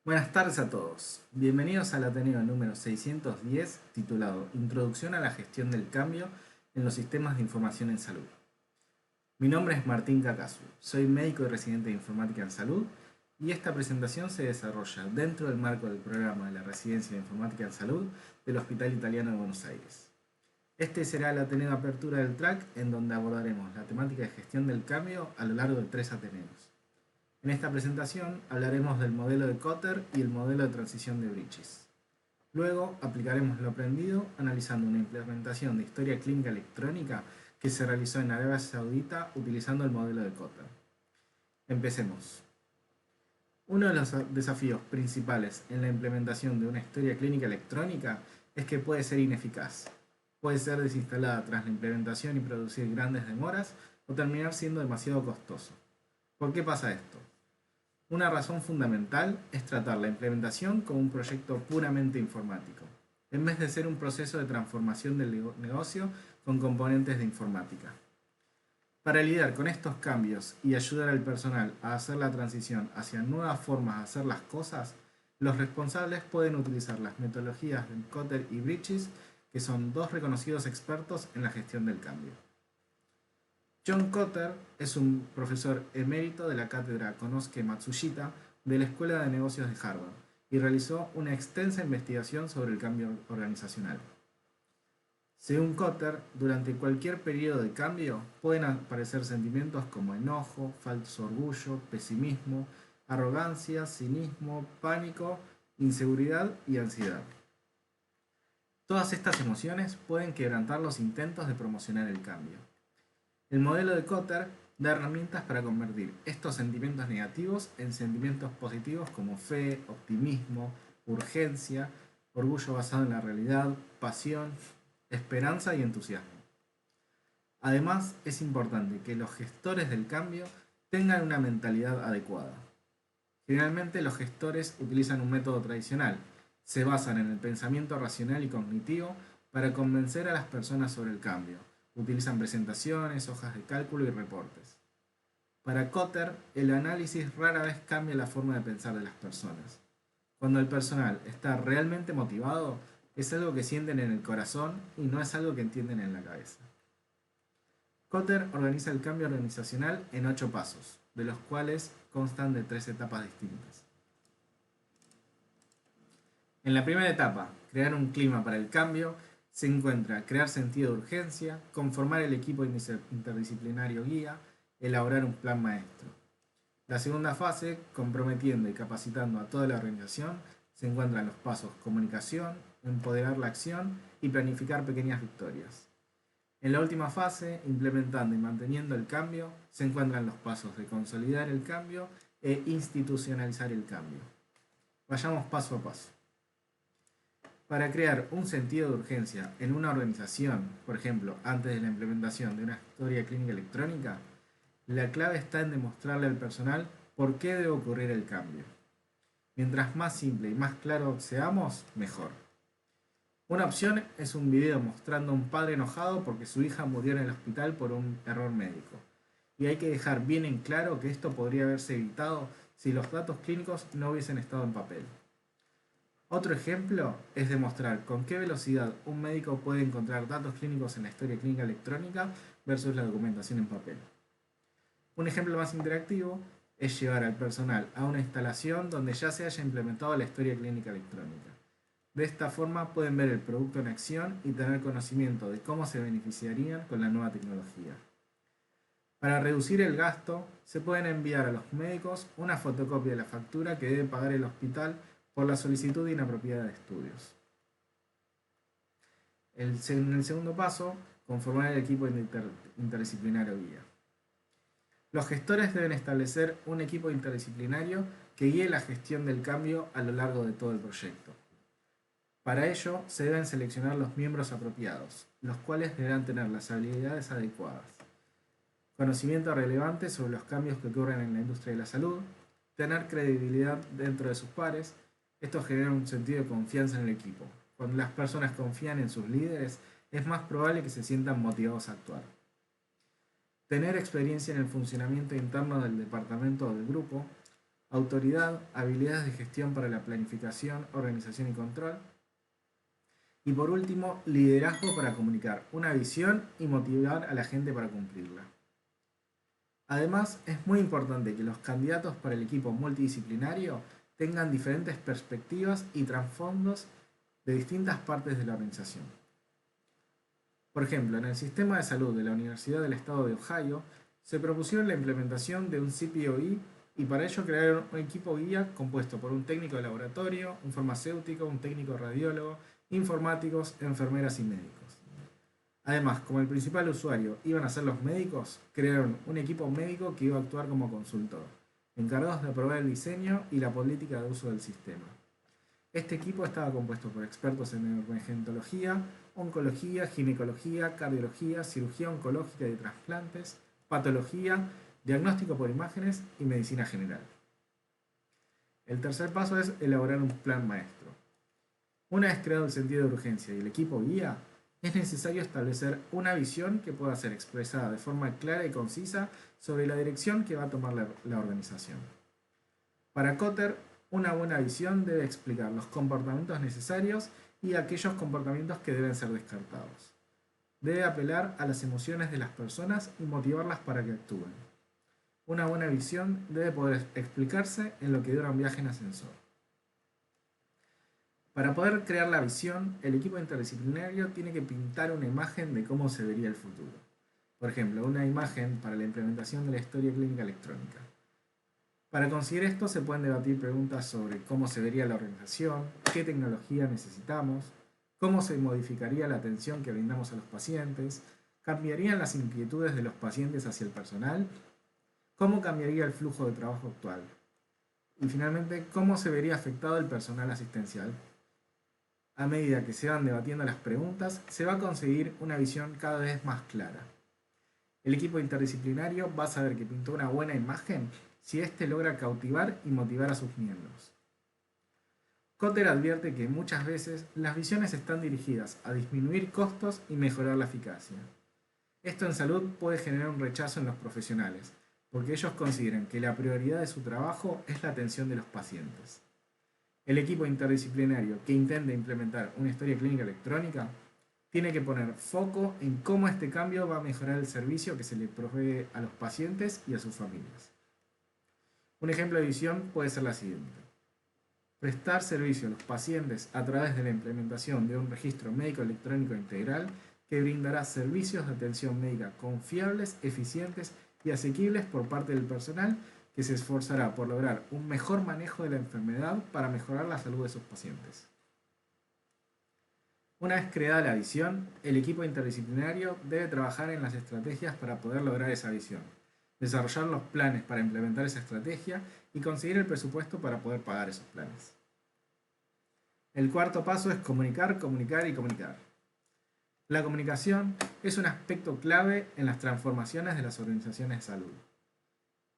Buenas tardes a todos. Bienvenidos al Ateneo número 610, titulado Introducción a la gestión del cambio en los sistemas de información en salud. Mi nombre es Martín Cacasu, soy médico y residente de informática en salud y esta presentación se desarrolla dentro del marco del programa de la Residencia de Informática en Salud del Hospital Italiano de Buenos Aires. Este será el Ateneo de apertura del track en donde abordaremos la temática de gestión del cambio a lo largo de 3 Ateneos. En esta presentación hablaremos del modelo de Kotter y el modelo de transición de Bridges. Luego aplicaremos lo aprendido analizando una implementación de historia clínica electrónica que se realizó en Arabia Saudita utilizando el modelo de Kotter. Empecemos. Uno de los desafíos principales en la implementación de una historia clínica electrónica es que puede ser ineficaz. Puede ser desinstalada tras la implementación y producir grandes demoras o terminar siendo demasiado costoso. ¿Por qué pasa esto? Una razón fundamental es tratar la implementación como un proyecto puramente informático, en vez de ser un proceso de transformación del negocio con componentes de informática. Para lidiar con estos cambios y ayudar al personal a hacer la transición hacia nuevas formas de hacer las cosas, los responsables pueden utilizar las metodologías de Kotter y Bridges, que son dos reconocidos expertos en la gestión del cambio. John Kotter es un profesor emérito de la cátedra Konosuke Matsushita de la Escuela de Negocios de Harvard y realizó una extensa investigación sobre el cambio organizacional. Según Kotter, durante cualquier periodo de cambio pueden aparecer sentimientos como enojo, falso orgullo, pesimismo, arrogancia, cinismo, pánico, inseguridad y ansiedad. Todas estas emociones pueden quebrantar los intentos de promocionar el cambio. El modelo de Kotter da herramientas para convertir estos sentimientos negativos en sentimientos positivos como fe, optimismo, urgencia, orgullo basado en la realidad, pasión, esperanza y entusiasmo. Además, es importante que los gestores del cambio tengan una mentalidad adecuada. Generalmente los gestores utilizan un método tradicional, se basan en el pensamiento racional y cognitivo para convencer a las personas sobre el cambio. Utilizan presentaciones, hojas de cálculo y reportes. Para Kotter, el análisis rara vez cambia la forma de pensar de las personas. Cuando el personal está realmente motivado, es algo que sienten en el corazón y no es algo que entienden en la cabeza. Kotter organiza el cambio organizacional en 8 pasos, de los cuales constan de 3 etapas distintas. En la primera etapa, crear un clima para el cambio, se encuentra crear sentido de urgencia, conformar el equipo interdisciplinario guía, elaborar un plan maestro. La segunda fase, comprometiendo y capacitando a toda la organización, se encuentran los pasos comunicación, empoderar la acción y planificar pequeñas victorias. En la última fase, implementando y manteniendo el cambio, se encuentran los pasos de consolidar el cambio e institucionalizar el cambio. Vayamos paso a paso. Para crear un sentido de urgencia en una organización, por ejemplo, antes de la implementación de una historia clínica electrónica, la clave está en demostrarle al personal por qué debe ocurrir el cambio. Mientras más simple y más claro seamos, mejor. Una opción es un video mostrando a un padre enojado porque su hija murió en el hospital por un error médico. Y hay que dejar bien en claro que esto podría haberse evitado si los datos clínicos no hubiesen estado en papel. Otro ejemplo es demostrar con qué velocidad un médico puede encontrar datos clínicos en la historia clínica electrónica versus la documentación en papel. Un ejemplo más interactivo es llevar al personal a una instalación donde ya se haya implementado la historia clínica electrónica. De esta forma pueden ver el producto en acción y tener conocimiento de cómo se beneficiarían con la nueva tecnología. Para reducir el gasto, se pueden enviar a los médicos una fotocopia de la factura que debe pagar el hospital por la solicitud inapropiada de estudios. En el segundo paso, conformar el equipo interdisciplinario guía. Los gestores deben establecer un equipo interdisciplinario que guíe la gestión del cambio a lo largo de todo el proyecto. Para ello, se deben seleccionar los miembros apropiados, los cuales deberán tener las habilidades adecuadas. Conocimiento relevante sobre los cambios que ocurren en la industria de la salud, tener credibilidad dentro de sus pares. Esto genera un sentido de confianza en el equipo. Cuando las personas confían en sus líderes, es más probable que se sientan motivados a actuar. Tener experiencia en el funcionamiento interno del departamento o del grupo. autoridad, habilidades de gestión para la planificación, organización y control. Y por último, liderazgo para comunicar una visión y motivar a la gente para cumplirla. Además, es muy importante que los candidatos para el equipo multidisciplinario tengan diferentes perspectivas y trasfondos de distintas partes de la organización. Por ejemplo, en el sistema de salud de la Universidad del Estado de Ohio, se propusieron la implementación de un CPOE y para ello crearon un equipo guía compuesto por un técnico de laboratorio, un farmacéutico, un técnico radiólogo, informáticos, enfermeras y médicos. Además, como el principal usuario iban a ser los médicos, crearon un equipo médico que iba a actuar como consultor, encargados de aprobar el diseño y la política de uso del sistema. Este equipo estaba compuesto por expertos en emergentología, oncología, ginecología, cardiología, cirugía oncológica y de trasplantes, patología, diagnóstico por imágenes y medicina general. El tercer paso es elaborar un plan maestro. Una vez creado el sentido de urgencia y el equipo guía, es necesario establecer una visión que pueda ser expresada de forma clara y concisa sobre la dirección que va a tomar la organización. Para Kotter, una buena visión debe explicar los comportamientos necesarios y aquellos comportamientos que deben ser descartados. Debe apelar a las emociones de las personas y motivarlas para que actúen. Una buena visión debe poder explicarse en lo que dura un viaje en ascensor. Para poder crear la visión, el equipo interdisciplinario tiene que pintar una imagen de cómo se vería el futuro. Por ejemplo, una imagen para la implementación de la historia clínica electrónica. Para conseguir esto se pueden debatir preguntas sobre cómo se vería la organización, qué tecnología necesitamos, cómo se modificaría la atención que brindamos a los pacientes, cambiarían las inquietudes de los pacientes hacia el personal, cómo cambiaría el flujo de trabajo actual y finalmente cómo se vería afectado el personal asistencial. A medida que se van debatiendo las preguntas, se va a conseguir una visión cada vez más clara. El equipo interdisciplinario va a saber que pintó una buena imagen si éste logra cautivar y motivar a sus miembros. Kotter advierte que muchas veces las visiones están dirigidas a disminuir costos y mejorar la eficacia. Esto en salud puede generar un rechazo en los profesionales, porque ellos consideran que la prioridad de su trabajo es la atención de los pacientes. El equipo interdisciplinario que intenta implementar una historia clínica electrónica tiene que poner foco en cómo este cambio va a mejorar el servicio que se le provee a los pacientes y a sus familias. Un ejemplo de visión puede ser la siguiente. Prestar servicio a los pacientes a través de la implementación de un registro médico electrónico integral que brindará servicios de atención médica confiables, eficientes y asequibles por parte del personal que se esforzará por lograr un mejor manejo de la enfermedad para mejorar la salud de sus pacientes. Una vez creada la visión, el equipo interdisciplinario debe trabajar en las estrategias para poder lograr esa visión, desarrollar los planes para implementar esa estrategia y conseguir el presupuesto para poder pagar esos planes. El cuarto paso es comunicar, comunicar y comunicar. La comunicación es un aspecto clave en las transformaciones de las organizaciones de salud.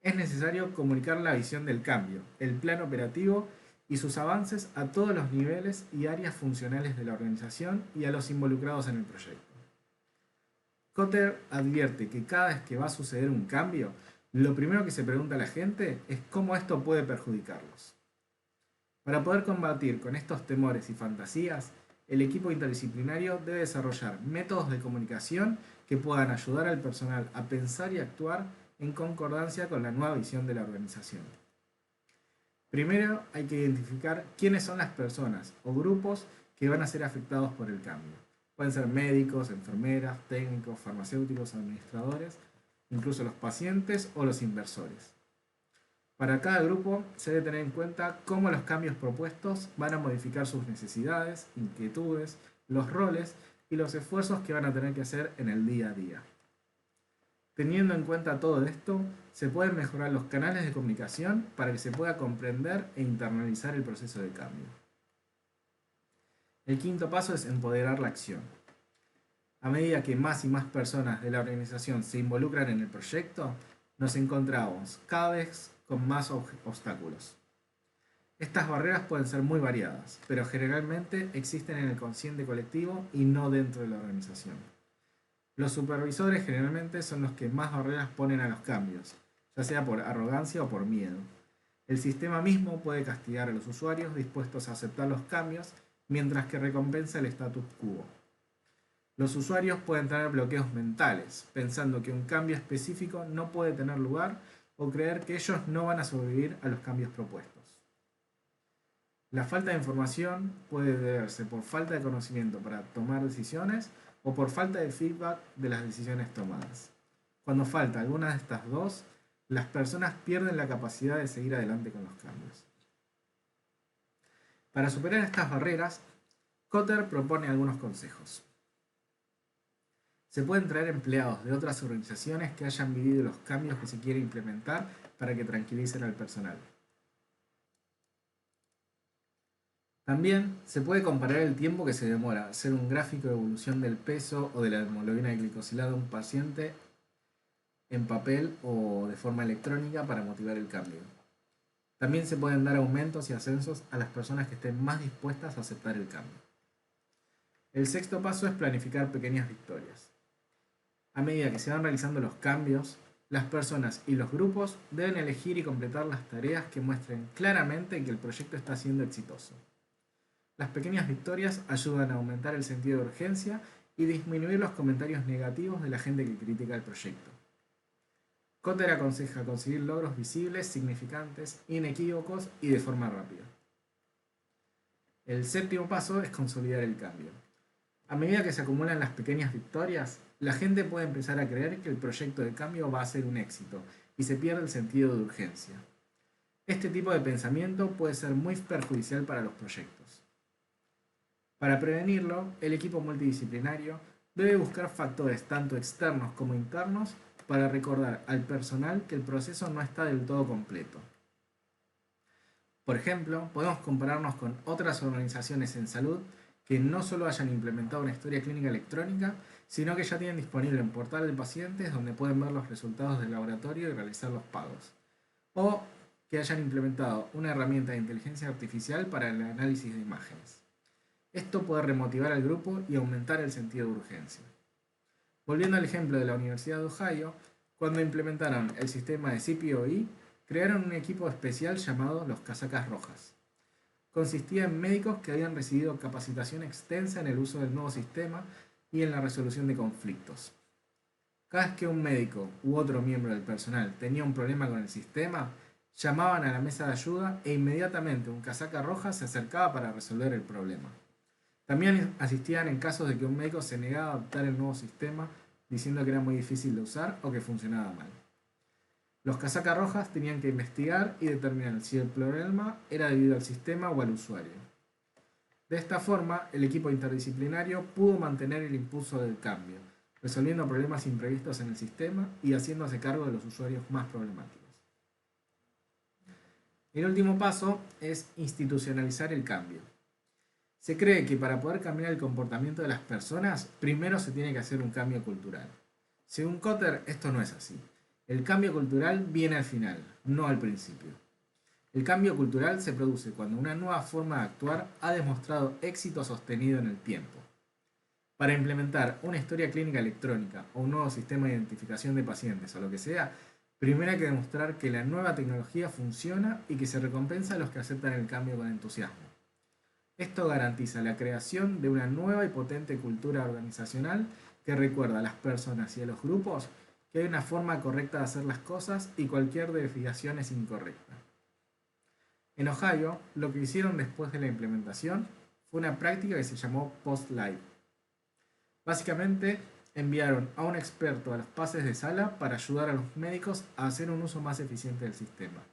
Es necesario comunicar la visión del cambio, el plan operativo y sus avances a todos los niveles y áreas funcionales de la organización y a los involucrados en el proyecto. Kotter advierte que cada vez que va a suceder un cambio, lo primero que se pregunta a la gente es cómo esto puede perjudicarlos. Para poder combatir con estos temores y fantasías, el equipo interdisciplinario debe desarrollar métodos de comunicación que puedan ayudar al personal a pensar y actuar en concordancia con la nueva visión de la organización. Primero hay que identificar quiénes son las personas o grupos que van a ser afectados por el cambio. Pueden ser médicos, enfermeras, técnicos, farmacéuticos, administradores, incluso los pacientes o los inversores. Para cada grupo se debe tener en cuenta cómo los cambios propuestos van a modificar sus necesidades, inquietudes, los roles y los esfuerzos que van a tener que hacer en el día a día. Teniendo en cuenta todo esto, se pueden mejorar los canales de comunicación para que se pueda comprender e internalizar el proceso de cambio. El quinto paso es empoderar la acción. A medida que más y más personas de la organización se involucran en el proyecto, nos encontramos cada vez con más obstáculos. Estas barreras pueden ser muy variadas, pero generalmente existen en el consciente colectivo y no dentro de la organización. Los supervisores generalmente son los que más barreras ponen a los cambios, ya sea por arrogancia o por miedo. El sistema mismo puede castigar a los usuarios dispuestos a aceptar los cambios, mientras que recompensa el status quo. Los usuarios pueden tener bloqueos mentales, pensando que un cambio específico no puede tener lugar o creer que ellos no van a sobrevivir a los cambios propuestos. La falta de información puede deberse por falta de conocimiento para tomar decisiones o por falta de feedback de las decisiones tomadas. Cuando falta alguna de estas dos, las personas pierden la capacidad de seguir adelante con los cambios. Para superar estas barreras, Kotter propone algunos consejos. Se pueden traer empleados de otras organizaciones que hayan vivido los cambios que se quiere implementar para que tranquilicen al personal. También se puede comparar el tiempo que se demora hacer un gráfico de evolución del peso o de la hemoglobina glicosilada de un paciente en papel o de forma electrónica para motivar el cambio. También se pueden dar aumentos y ascensos a las personas que estén más dispuestas a aceptar el cambio. El sexto paso es planificar pequeñas victorias. A medida que se van realizando los cambios, las personas y los grupos deben elegir y completar las tareas que muestren claramente que el proyecto está siendo exitoso. Las pequeñas victorias ayudan a aumentar el sentido de urgencia y disminuir los comentarios negativos de la gente que critica el proyecto. Kotter aconseja conseguir logros visibles, significantes, inequívocos y de forma rápida. El séptimo paso es consolidar el cambio. A medida que se acumulan las pequeñas victorias, la gente puede empezar a creer que el proyecto de cambio va a ser un éxito y se pierde el sentido de urgencia. Este tipo de pensamiento puede ser muy perjudicial para los proyectos. Para prevenirlo, el equipo multidisciplinario debe buscar factores tanto externos como internos para recordar al personal que el proceso no está del todo completo. Por ejemplo, podemos compararnos con otras organizaciones en salud que no solo hayan implementado una historia clínica electrónica, sino que ya tienen disponible un portal de pacientes donde pueden ver los resultados del laboratorio y realizar los pagos. O que hayan implementado una herramienta de inteligencia artificial para el análisis de imágenes. Esto puede remotivar al grupo y aumentar el sentido de urgencia. Volviendo al ejemplo de la Universidad de Ohio, cuando implementaron el sistema de CPOE, crearon un equipo especial llamado los Casacas Rojas. Consistía en médicos que habían recibido capacitación extensa en el uso del nuevo sistema y en la resolución de conflictos. Cada vez que un médico u otro miembro del personal tenía un problema con el sistema, llamaban a la mesa de ayuda e inmediatamente un casaca roja se acercaba para resolver el problema. También asistían en casos de que un médico se negaba a adoptar el nuevo sistema diciendo que era muy difícil de usar o que funcionaba mal. Los casacas rojas tenían que investigar y determinar si el problema era debido al sistema o al usuario. De esta forma, el equipo interdisciplinario pudo mantener el impulso del cambio, resolviendo problemas imprevistos en el sistema y haciéndose cargo de los usuarios más problemáticos. El último paso es institucionalizar el cambio. Se cree que para poder cambiar el comportamiento de las personas, primero se tiene que hacer un cambio cultural. Según Kotter, esto no es así. El cambio cultural viene al final, no al principio. El cambio cultural se produce cuando una nueva forma de actuar ha demostrado éxito sostenido en el tiempo. Para implementar una historia clínica electrónica o un nuevo sistema de identificación de pacientes o lo que sea, primero hay que demostrar que la nueva tecnología funciona y que se recompensa a los que aceptan el cambio con entusiasmo. Esto garantiza la creación de una nueva y potente cultura organizacional que recuerda a las personas y a los grupos que hay una forma correcta de hacer las cosas y cualquier desviación es incorrecta. En Ohio, lo que hicieron después de la implementación fue una práctica que se llamó Post-Live. Básicamente, enviaron a un experto a los pases de sala para ayudar a los médicos a hacer un uso más eficiente del sistema.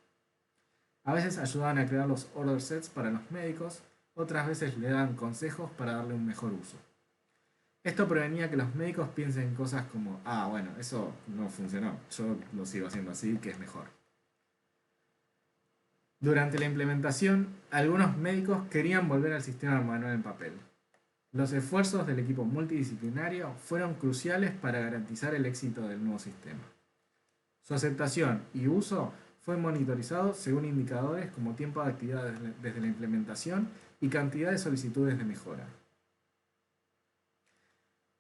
A veces ayudaban a crear los order sets para los médicos, otras veces le daban consejos para darle un mejor uso. Esto prevenía que los médicos piensen cosas como, bueno, eso no funcionó, yo lo sigo haciendo así, que es mejor. Durante la implementación, algunos médicos querían volver al sistema manual en papel. Los esfuerzos del equipo multidisciplinario fueron cruciales para garantizar el éxito del nuevo sistema. Su aceptación y uso fue monitorizado según indicadores como tiempo de actividad desde la implementación y cantidad de solicitudes de mejora.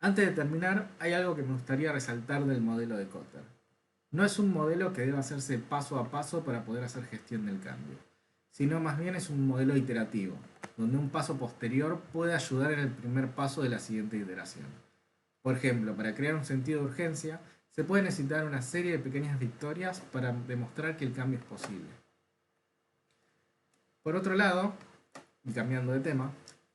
Antes de terminar, hay algo que me gustaría resaltar del modelo de Kotter. No es un modelo que deba hacerse paso a paso para poder hacer gestión del cambio, sino más bien es un modelo iterativo, donde un paso posterior puede ayudar en el primer paso de la siguiente iteración. Por ejemplo, para crear un sentido de urgencia, se puede necesitar una serie de pequeñas victorias para demostrar que el cambio es posible. Por otro lado, y cambiando de tema,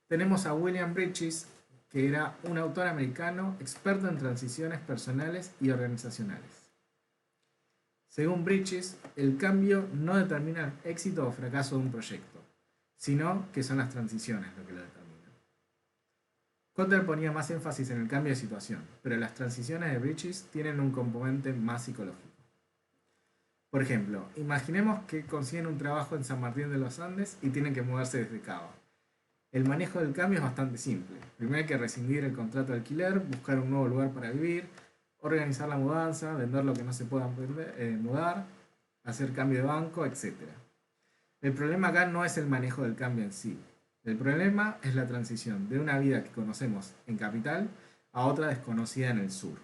tenemos a William Bridges, que era un autor americano experto en transiciones personales y organizacionales. Según Bridges, el cambio no determina el éxito o fracaso de un proyecto, sino que son las transiciones lo que lo determinan. Kotler ponía más énfasis en el cambio de situación, pero las transiciones de Bridges tienen un componente más psicológico. Por ejemplo, imaginemos que consiguen un trabajo en San Martín de los Andes y tienen que mudarse desde Cava. El manejo del cambio es bastante simple. Primero hay que rescindir el contrato de alquiler, buscar un nuevo lugar para vivir, organizar la mudanza, vender lo que no se pueda mudar, hacer cambio de banco, etc. El problema acá no es el manejo del cambio en sí. El problema es la transición de una vida que conocemos en capital a otra desconocida en el sur.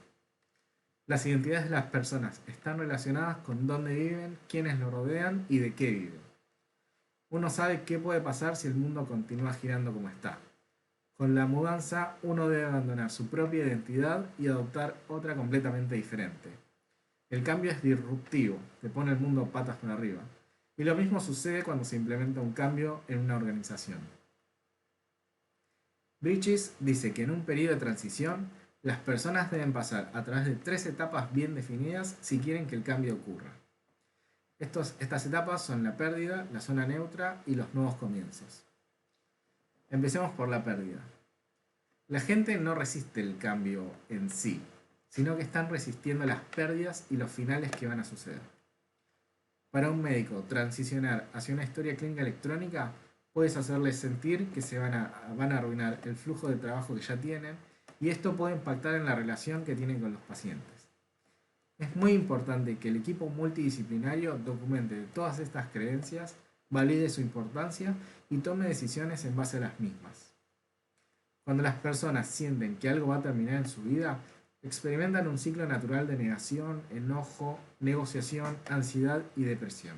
Las identidades de las personas están relacionadas con dónde viven, quiénes lo rodean y de qué viven. Uno sabe qué puede pasar si el mundo continúa girando como está. Con la mudanza uno debe abandonar su propia identidad y adoptar otra completamente diferente. El cambio es disruptivo, te pone el mundo patas para arriba. Y lo mismo sucede cuando se implementa un cambio en una organización. Bridges dice que en un periodo de transición, las personas deben pasar a través de 3 etapas bien definidas si quieren que el cambio ocurra. Estas etapas son la pérdida, la zona neutra y los nuevos comienzos. Empecemos por la pérdida. La gente no resiste el cambio en sí, sino que están resistiendo las pérdidas y los finales que van a suceder. Para un médico, transicionar hacia una historia clínica electrónica puedes hacerles sentir que van a arruinar el flujo de trabajo que ya tienen y esto puede impactar en la relación que tienen con los pacientes. Es muy importante que el equipo multidisciplinario documente todas estas creencias, valide su importancia y tome decisiones en base a las mismas. Cuando las personas sienten que algo va a terminar en su vida, experimentan un ciclo natural de negación, enojo, negociación, ansiedad y depresión.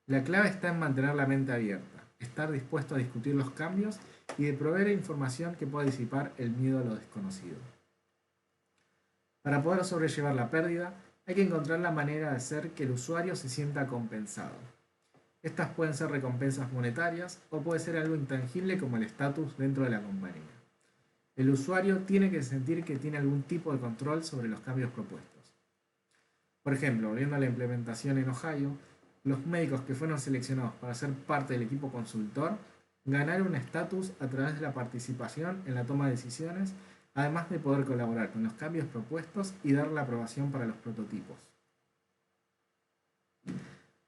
La clave está en mantener la mente abierta, estar dispuesto a discutir los cambios y de proveer información que pueda disipar el miedo a lo desconocido. Para poder sobrellevar la pérdida, hay que encontrar la manera de hacer que el usuario se sienta compensado. Estas pueden ser recompensas monetarias o puede ser algo intangible como el estatus dentro de la compañía. El usuario tiene que sentir que tiene algún tipo de control sobre los cambios propuestos. Por ejemplo, volviendo a la implementación en Ohio, los médicos que fueron seleccionados para ser parte del equipo consultor ganaron un estatus a través de la participación en la toma de decisiones, además de poder colaborar con los cambios propuestos y dar la aprobación para los prototipos.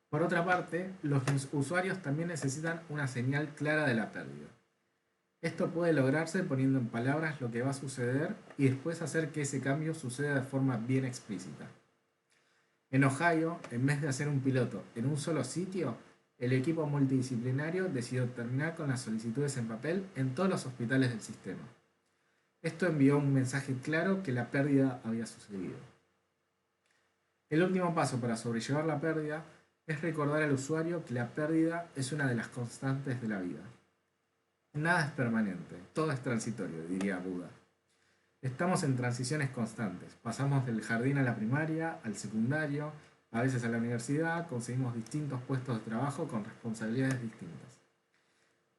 Por otra parte, los usuarios también necesitan una señal clara de la pérdida. Esto puede lograrse poniendo en palabras lo que va a suceder y después hacer que ese cambio suceda de forma bien explícita. En Ohio, en vez de hacer un piloto en un solo sitio, el equipo multidisciplinario decidió terminar con las solicitudes en papel en todos los hospitales del sistema. Esto envió un mensaje claro que la pérdida había sucedido. El último paso para sobrellevar la pérdida es recordar al usuario que la pérdida es una de las constantes de la vida. Nada es permanente, todo es transitorio, diría Buda. Estamos en transiciones constantes, pasamos del jardín a la primaria, al secundario, a veces a la universidad, conseguimos distintos puestos de trabajo con responsabilidades distintas.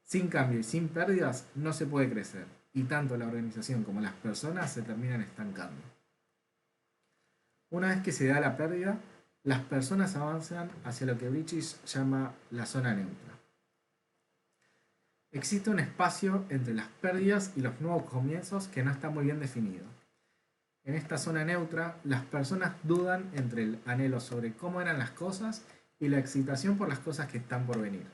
Sin cambio y sin pérdidas no se puede crecer, y tanto la organización como las personas se terminan estancando. Una vez que se da la pérdida, las personas avanzan hacia lo que Bridges llama la zona neutra. Existe un espacio entre las pérdidas y los nuevos comienzos que no está muy bien definido. En esta zona neutra, las personas dudan entre el anhelo sobre cómo eran las cosas y la excitación por las cosas que están por venir.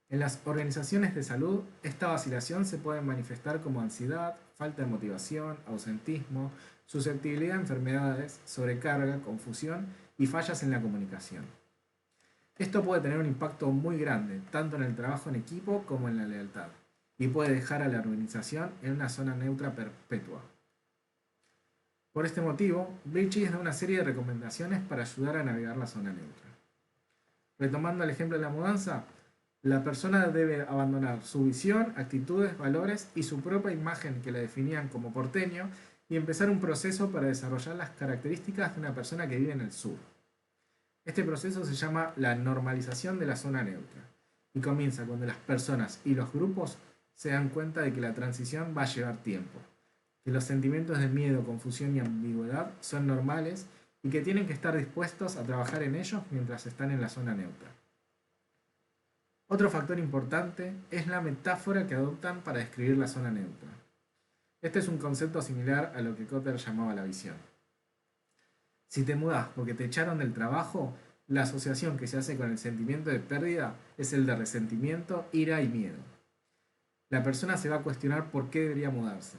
En las organizaciones de salud, esta vacilación se puede manifestar como ansiedad, falta de motivación, ausentismo, susceptibilidad a enfermedades, sobrecarga, confusión y fallas en la comunicación. Esto puede tener un impacto muy grande, tanto en el trabajo en equipo como en la lealtad, y puede dejar a la organización en una zona neutra perpetua. Por este motivo, Bridges da una serie de recomendaciones para ayudar a navegar la zona neutra. Retomando el ejemplo de la mudanza, la persona debe abandonar su visión, actitudes, valores y su propia imagen que la definían como porteño y empezar un proceso para desarrollar las características de una persona que vive en el sur. Este proceso se llama la normalización de la zona neutra y comienza cuando las personas y los grupos se dan cuenta de que la transición va a llevar tiempo, que los sentimientos de miedo, confusión y ambigüedad son normales y que tienen que estar dispuestos a trabajar en ellos mientras están en la zona neutra. Otro factor importante es la metáfora que adoptan para describir la zona neutra. Este es un concepto similar a lo que Kotter llamaba la visión. Si te mudás porque te echaron del trabajo, la asociación que se hace con el sentimiento de pérdida es el de resentimiento, ira y miedo. La persona se va a cuestionar por qué debería mudarse.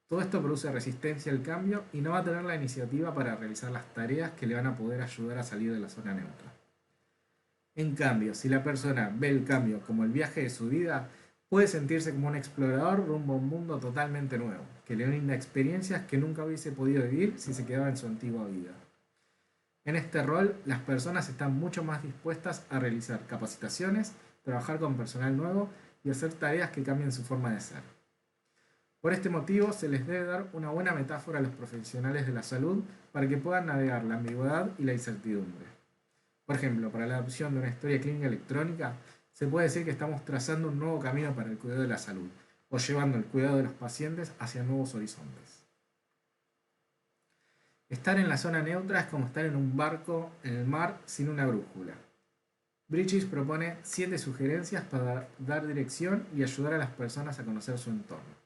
Todo esto produce resistencia al cambio y no va a tener la iniciativa para realizar las tareas que le van a poder ayudar a salir de la zona neutra. En cambio, si la persona ve el cambio como el viaje de su vida, puede sentirse como un explorador rumbo a un mundo totalmente nuevo, que le brinda experiencias que nunca hubiese podido vivir si se quedaba en su antigua vida. En este rol, las personas están mucho más dispuestas a realizar capacitaciones, trabajar con personal nuevo y hacer tareas que cambien su forma de ser. Por este motivo, se les debe dar una buena metáfora a los profesionales de la salud para que puedan navegar la ambigüedad y la incertidumbre. Por ejemplo, para la adopción de una historia clínica electrónica, se puede decir que estamos trazando un nuevo camino para el cuidado de la salud, o llevando el cuidado de los pacientes hacia nuevos horizontes. Estar en la zona neutra es como estar en un barco en el mar sin una brújula. Bridges propone 7 sugerencias para dar dirección y ayudar a las personas a conocer su entorno.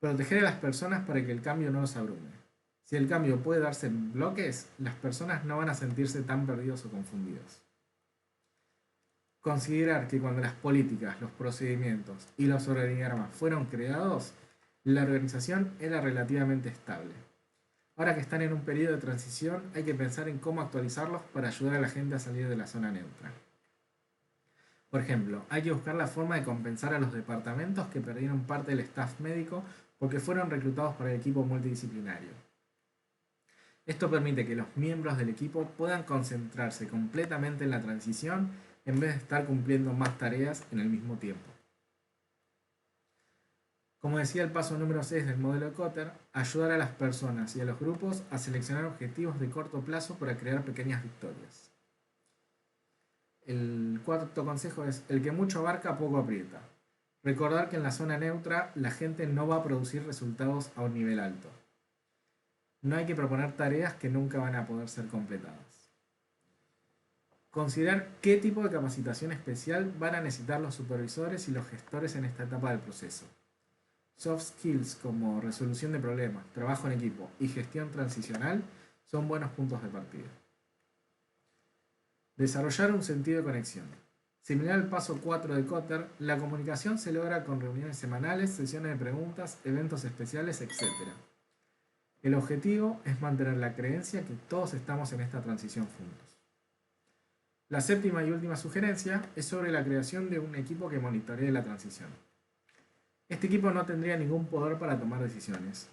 Proteger a las personas para que el cambio no los abrume. Si el cambio puede darse en bloques, las personas no van a sentirse tan perdidos o confundidos. Considerar que cuando las políticas, los procedimientos y los organigramas fueron creados, la organización era relativamente estable. Ahora que están en un periodo de transición, hay que pensar en cómo actualizarlos para ayudar a la gente a salir de la zona neutra. Por ejemplo, hay que buscar la forma de compensar a los departamentos que perdieron parte del staff médico porque fueron reclutados para el equipo multidisciplinario. Esto permite que los miembros del equipo puedan concentrarse completamente en la transición en vez de estar cumpliendo más tareas en el mismo tiempo. Como decía el paso número 6 del modelo de Kotter, ayudar a las personas y a los grupos a seleccionar objetivos de corto plazo para crear pequeñas victorias. El cuarto consejo es: el que mucho abarca, poco aprieta. Recordar que en la zona neutra la gente no va a producir resultados a un nivel alto. No hay que proponer tareas que nunca van a poder ser completadas. Considerar qué tipo de capacitación especial van a necesitar los supervisores y los gestores en esta etapa del proceso. Soft skills como resolución de problemas, trabajo en equipo y gestión transicional son buenos puntos de partida. Desarrollar un sentido de conexión. Similar al paso 4 de Kotter, la comunicación se logra con reuniones semanales, sesiones de preguntas, eventos especiales, etc. El objetivo es mantener la creencia que todos estamos en esta transición juntos. La séptima y última sugerencia es sobre la creación de un equipo que monitoree la transición. Este equipo no tendría ningún poder para tomar decisiones.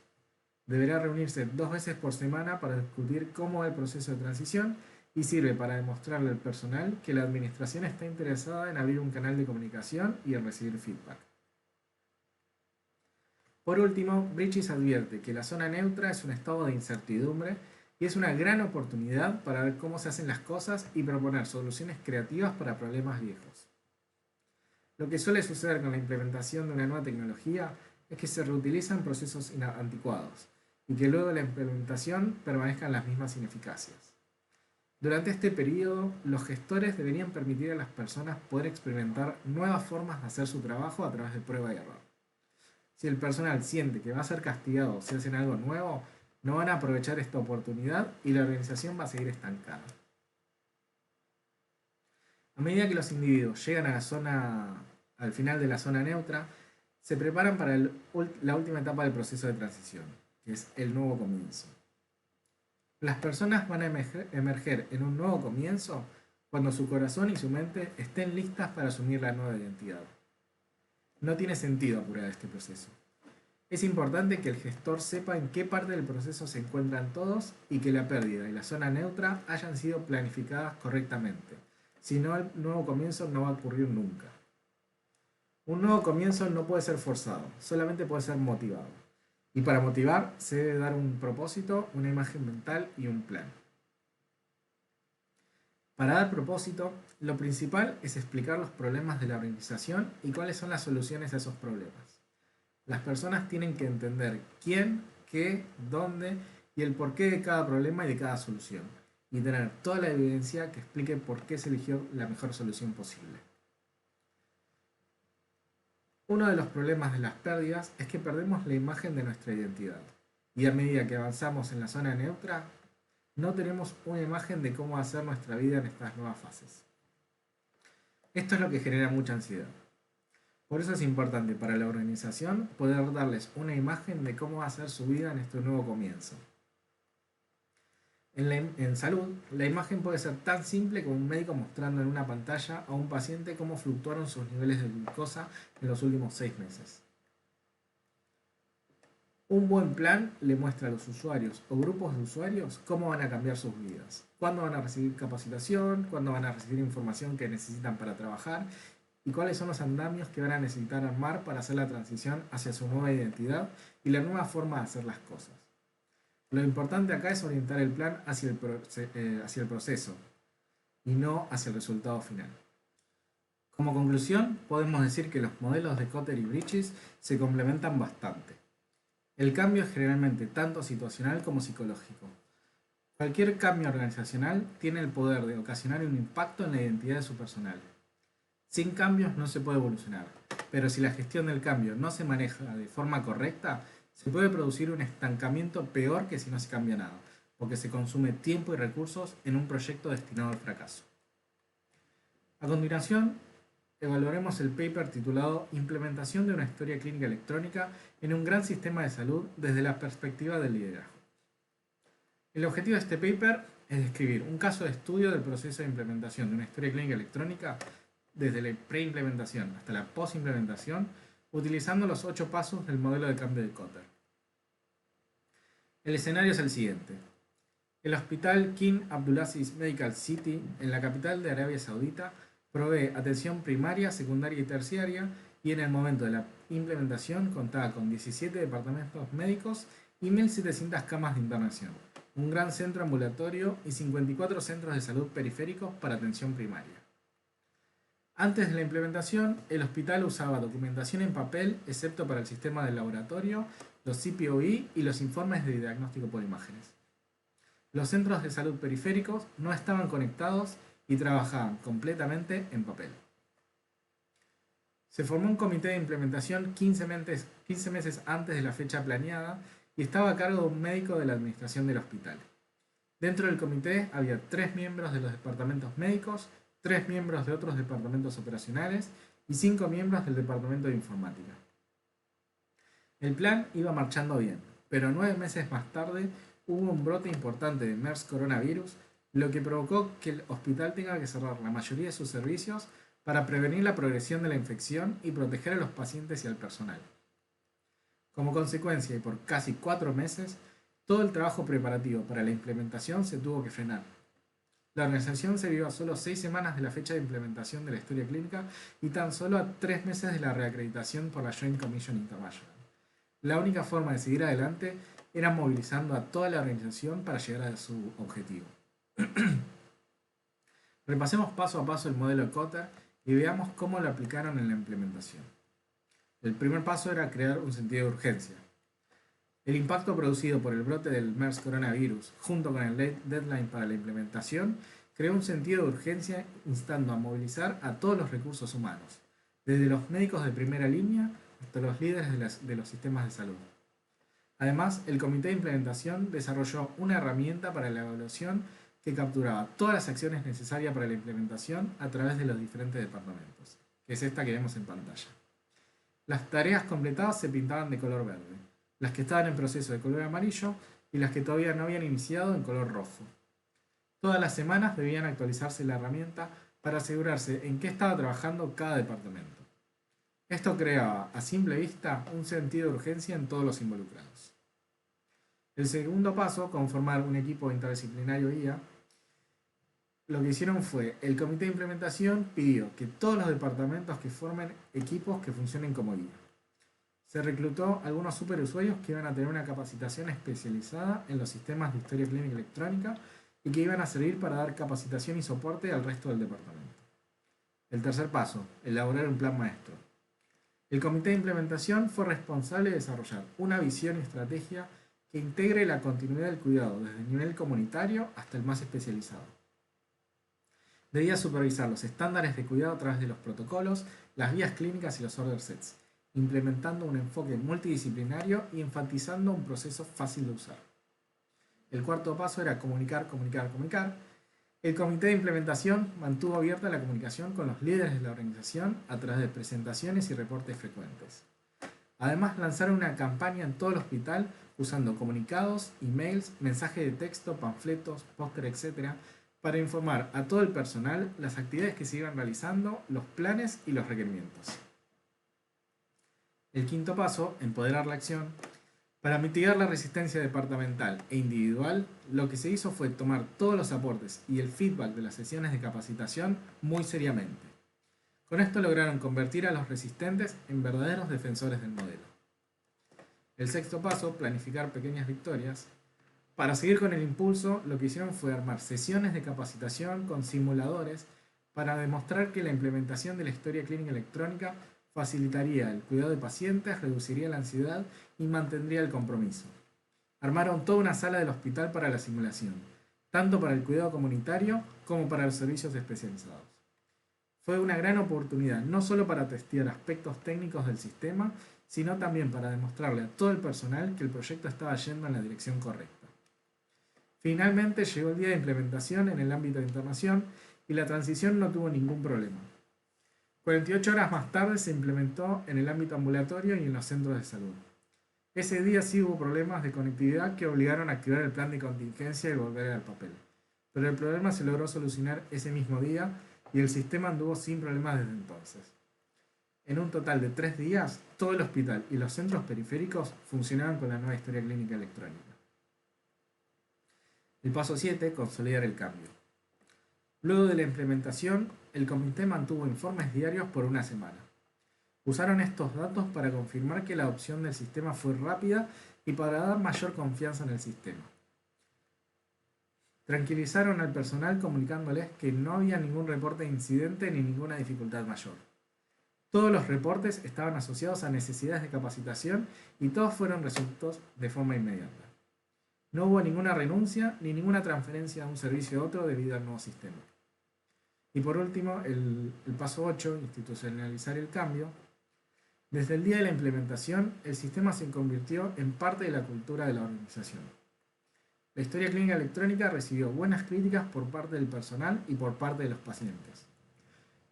Deberá reunirse 2 veces por semana para discutir cómo va el proceso de transición y sirve para demostrarle al personal que la administración está interesada en abrir un canal de comunicación y en recibir feedback. Por último, Bridges advierte que la zona neutra es un estado de incertidumbre y es una gran oportunidad para ver cómo se hacen las cosas y proponer soluciones creativas para problemas viejos. Lo que suele suceder con la implementación de una nueva tecnología es que se reutilizan procesos anticuados y que luego de la implementación permanezcan las mismas ineficacias. Durante este periodo, los gestores deberían permitir a las personas poder experimentar nuevas formas de hacer su trabajo a través de prueba y error. Si el personal siente que va a ser castigado si hacen algo nuevo, no van a aprovechar esta oportunidad y la organización va a seguir estancada. A medida que los individuos llegan al final de la zona neutra, se preparan para la última etapa del proceso de transición, que es el nuevo comienzo. Las personas van a emerger en un nuevo comienzo cuando su corazón y su mente estén listas para asumir la nueva identidad. No tiene sentido apurar este proceso. Es importante que el gestor sepa en qué parte del proceso se encuentran todos y que la pérdida y la zona neutra hayan sido planificadas correctamente. Si no, el nuevo comienzo no va a ocurrir nunca. Un nuevo comienzo no puede ser forzado, solamente puede ser motivado. Y para motivar se debe dar un propósito, una imagen mental y un plan. Para dar propósito, lo principal es explicar los problemas de la organización y cuáles son las soluciones a esos problemas. Las personas tienen que entender quién, qué, dónde y el porqué de cada problema y de cada solución, y tener toda la evidencia que explique por qué se eligió la mejor solución posible. Uno de los problemas de las pérdidas es que perdemos la imagen de nuestra identidad, y a medida que avanzamos en la zona neutra, no tenemos una imagen de cómo hacer nuestra vida en estas nuevas fases. Esto es lo que genera mucha ansiedad. Por eso es importante para la organización poder darles una imagen de cómo va a ser su vida en este nuevo comienzo. En salud, la imagen puede ser tan simple como un médico mostrando en una pantalla a un paciente cómo fluctuaron sus niveles de glucosa en los últimos 6 meses. Un buen plan le muestra a los usuarios o grupos de usuarios cómo van a cambiar sus vidas, cuándo van a recibir capacitación, cuándo van a recibir información que necesitan para trabajar y cuáles son los andamios que van a necesitar armar para hacer la transición hacia su nueva identidad y la nueva forma de hacer las cosas. Lo importante acá es orientar el plan hacia el proceso y no hacia el resultado final. Como conclusión, podemos decir que los modelos de Kotter y Bridges se complementan bastante. El cambio es generalmente tanto situacional como psicológico. Cualquier cambio organizacional tiene el poder de ocasionar un impacto en la identidad de su personal. Sin cambios no se puede evolucionar, pero si la gestión del cambio no se maneja de forma correcta, se puede producir un estancamiento peor que si no se cambia nada, porque se consume tiempo y recursos en un proyecto destinado al fracaso. A continuación, evaluaremos el paper titulado Implementación de una historia clínica electrónica en un gran sistema de salud desde la perspectiva del liderazgo. El objetivo de este paper es describir un caso de estudio del proceso de implementación de una historia clínica electrónica desde la preimplementación hasta la postimplementación, utilizando los 8 pasos del modelo de cambio de Kotter. El escenario es el siguiente. El hospital King Abdulaziz Medical City, en la capital de Arabia Saudita, provee atención primaria, secundaria y terciaria, y en el momento de la implementación contaba con 17 departamentos médicos y 1.700 camas de internación, un gran centro ambulatorio y 54 centros de salud periféricos para atención primaria. Antes de la implementación, el hospital usaba documentación en papel, excepto para el sistema del laboratorio, los CPOE y los informes de diagnóstico por imágenes. Los centros de salud periféricos no estaban conectados y trabajaban completamente en papel. Se formó un comité de implementación 15 meses antes de la fecha planeada y estaba a cargo de un médico de la administración del hospital. Dentro del comité había 3 miembros de los departamentos médicos, 3 miembros de otros departamentos operacionales y 5 miembros del departamento de informática. El plan iba marchando bien, pero 9 meses más tarde hubo un brote importante de MERS coronavirus, lo que provocó que el hospital tenga que cerrar la mayoría de sus servicios para prevenir la progresión de la infección y proteger a los pacientes y al personal. Como consecuencia y por casi 4 meses, todo el trabajo preparativo para la implementación se tuvo que frenar. La organización se vio a solo 6 semanas de la fecha de implementación de la historia clínica y tan solo a 3 meses de la reacreditación por la Joint Commission International. La única forma de seguir adelante era movilizando a toda la organización para llegar a su objetivo. Repasemos paso a paso el modelo de Kotter y veamos cómo lo aplicaron en la implementación. El primer paso era crear un sentido de urgencia. El impacto producido por el brote del MERS coronavirus, junto con el deadline para la implementación, creó un sentido de urgencia instando a movilizar a todos los recursos humanos, desde los médicos de primera línea hasta los líderes de los sistemas de salud. Además, el comité de implementación desarrolló una herramienta para la evaluación que capturaba todas las acciones necesarias para la implementación a través de los diferentes departamentos, que es esta que vemos en pantalla. Las tareas completadas se pintaban de color verde, las que estaban en proceso de color amarillo y las que todavía no habían iniciado en color rojo. Todas las semanas debían actualizarse la herramienta para asegurarse en qué estaba trabajando cada departamento. Esto creaba, a simple vista, un sentido de urgencia en todos los involucrados. El segundo paso, conformar un equipo interdisciplinario IA, lo que hicieron fue, el comité de implementación pidió que todos los departamentos que formen equipos que funcionen como guía. Se reclutó algunos superusuarios que iban a tener una capacitación especializada en los sistemas de historia clínica electrónica y que iban a servir para dar capacitación y soporte al resto del departamento. El tercer paso, elaborar un plan maestro. El comité de implementación fue responsable de desarrollar una visión y estrategia que integre la continuidad del cuidado desde el nivel comunitario hasta el más especializado. Debía supervisar los estándares de cuidado a través de los protocolos, las guías clínicas y los order sets, implementando un enfoque multidisciplinario y enfatizando un proceso fácil de usar. El cuarto paso era comunicar. El comité de implementación mantuvo abierta la comunicación con los líderes de la organización a través de presentaciones y reportes frecuentes. Además, lanzaron una campaña en todo el hospital usando comunicados, emails, mensajes de texto, panfletos, pósteres, etc., para informar a todo el personal las actividades que se iban realizando, los planes y los requerimientos. El quinto paso, empoderar la acción. Para mitigar la resistencia departamental e individual, lo que se hizo fue tomar todos los aportes y el feedback de las sesiones de capacitación muy seriamente. Con esto lograron convertir a los resistentes en verdaderos defensores del modelo. El sexto paso, planificar pequeñas victorias. Para seguir con el impulso, lo que hicieron fue armar sesiones de capacitación con simuladores para demostrar que la implementación de la historia clínica electrónica facilitaría el cuidado de pacientes, reduciría la ansiedad y mantendría el compromiso. Armaron toda una sala del hospital para la simulación, tanto para el cuidado comunitario como para los servicios especializados. Fue una gran oportunidad no solo para testear aspectos técnicos del sistema, sino también para demostrarle a todo el personal que el proyecto estaba yendo en la dirección correcta. Finalmente llegó el día de implementación en el ámbito de internación y la transición no tuvo ningún problema. 48 horas más tarde se implementó en el ámbito ambulatorio y en los centros de salud. Ese día sí hubo problemas de conectividad que obligaron a activar el plan de contingencia y volver al papel. Pero el problema se logró solucionar ese mismo día y el sistema anduvo sin problemas desde entonces. En un total de 3 días, todo el hospital y los centros periféricos funcionaban con la nueva historia clínica electrónica. El paso 7, consolidar el cambio. Luego de la implementación, el comité mantuvo informes diarios por una semana. Usaron estos datos para confirmar que la adopción del sistema fue rápida y para dar mayor confianza en el sistema. Tranquilizaron al personal comunicándoles que no había ningún reporte de incidente ni ninguna dificultad mayor. Todos los reportes estaban asociados a necesidades de capacitación y todos fueron resueltos de forma inmediata. No hubo ninguna renuncia ni ninguna transferencia de un servicio a otro debido al nuevo sistema. Y por último, el paso 8, institucionalizar el cambio. Desde el día de la implementación, el sistema se convirtió en parte de la cultura de la organización. La historia clínica electrónica recibió buenas críticas por parte del personal y por parte de los pacientes.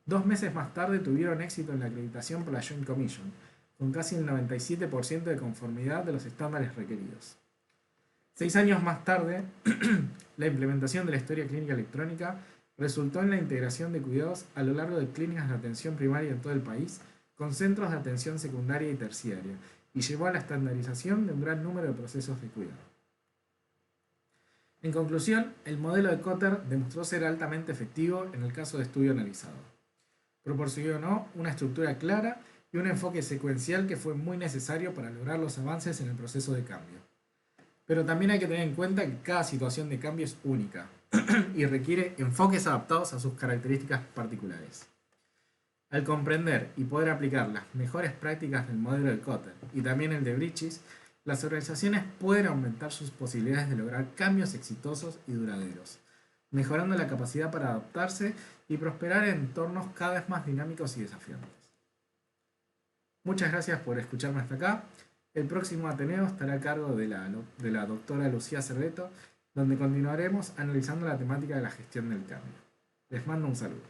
2 meses más tarde tuvieron éxito en la acreditación por la Joint Commission, con casi el 97% de conformidad de los estándares requeridos. 6 años más tarde, la implementación de la historia clínica electrónica resultó en la integración de cuidados a lo largo de clínicas de atención primaria en todo el país, con centros de atención secundaria y terciaria, y llevó a la estandarización de un gran número de procesos de cuidado. En conclusión, el modelo de Kotter demostró ser altamente efectivo en el caso de estudio analizado. Proporcionó una estructura clara y un enfoque secuencial que fue muy necesario para lograr los avances en el proceso de cambio. Pero también hay que tener en cuenta que cada situación de cambio es única y requiere enfoques adaptados a sus características particulares. Al comprender y poder aplicar las mejores prácticas del modelo de Kotter y también el de Bridges, las organizaciones pueden aumentar sus posibilidades de lograr cambios exitosos y duraderos, mejorando la capacidad para adaptarse y prosperar en entornos cada vez más dinámicos y desafiantes. Muchas gracias por escucharme hasta acá. El próximo Ateneo estará a cargo de la doctora Lucía Cerveto, donde continuaremos analizando la temática de la gestión del cambio. Les mando un saludo.